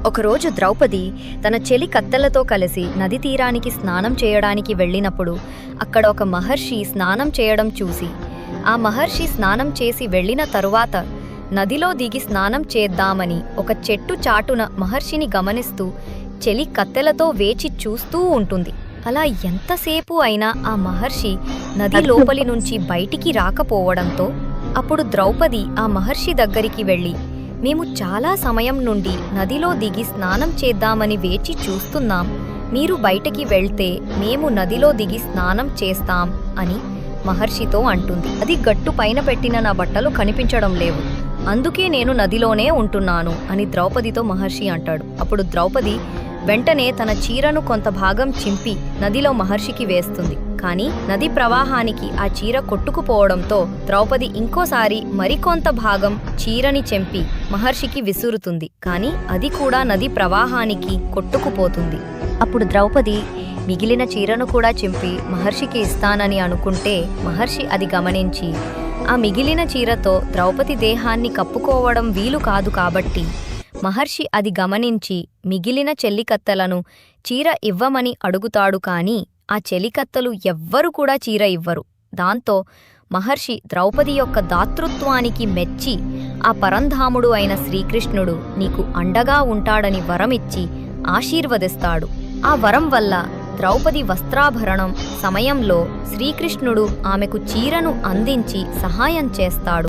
ఒకరోజు ద్రౌపది తన చెలి కత్తెలతో కలిసి నది తీరానికి స్నానం చేయడానికి వెళ్ళినప్పుడు అక్కడ ఒక మహర్షి స్నానం చేయడం చూసి ఆ మహర్షి స్నానం చేసి వెళ్ళిన తరువాత నదిలో దిగి స్నానం చేద్దామని ఒక చెట్టు చాటున మహర్షిని గమనిస్తూ చెలి కత్తెలతో వేచి చూస్తూ ఉంటుంది. అలా ఎంతసేపు అయినా ఆ మహర్షి నది లోపలి నుంచి బయటికి రాకపోవడంతో అప్పుడు ద్రౌపది ఆ మహర్షి దగ్గరికి వెళ్ళి, మేము చాలా సమయం నుండి నదిలో దిగి స్నానం చేద్దామని వేచి చూస్తున్నాం, మీరు బయటికి వెళ్తే మేము నదిలో దిగి స్నానం చేస్తాం అని మహర్షితో అంటుంది. అది గట్టు పైన పెట్టిన నా బట్టలు కనిపించడం లేవు, అందుకే నేను నదిలోనే ఉంటున్నాను అని ద్రౌపదితో మహర్షి అంటాడు. అప్పుడు ద్రౌపది వెంటనే తన చీరను కొంత భాగం చింపి నదిలో మహర్షికి వేస్తుంది. కానీ నది ప్రవాహానికి ఆ చీర కొట్టుకుపోవడంతో ద్రౌపది ఇంకోసారి మరికొంత భాగం చీరని చెంపి మహర్షికి విసురుతుంది. కానీ అది కూడా నది ప్రవాహానికి కొట్టుకుపోతుంది. అప్పుడు ద్రౌపది మిగిలిన చీరను కూడా చింపి మహర్షికి ఇస్తానని అనుకుంటే మహర్షి అది గమనించి ఆ మిగిలిన చీరతో ద్రౌపది దేహాన్ని కప్పుకోవడం వీలు కాదు కాబట్టి మహర్షి అది గమనించి మిగిలిన చెల్లికత్తెలను చీర ఇవ్వమని అడుగుతాడు. కానీ ఆ చెలికత్తెలు ఎవ్వరు కూడా చీర ఇవ్వరు. దాంతో మహర్షి ద్రౌపది యొక్క దాతృత్వానికి మెచ్చి ఆ పరంధాముడు అయిన శ్రీకృష్ణుడు నీకు అండగా ఉంటాడని వరమిచ్చి ఆశీర్వదిస్తాడు. ఆ వరం వల్ల ద్రౌపది వస్త్రాభరణం సమయంలో శ్రీకృష్ణుడు ఆమెకు చీరను అందించి సహాయం చేస్తాడు.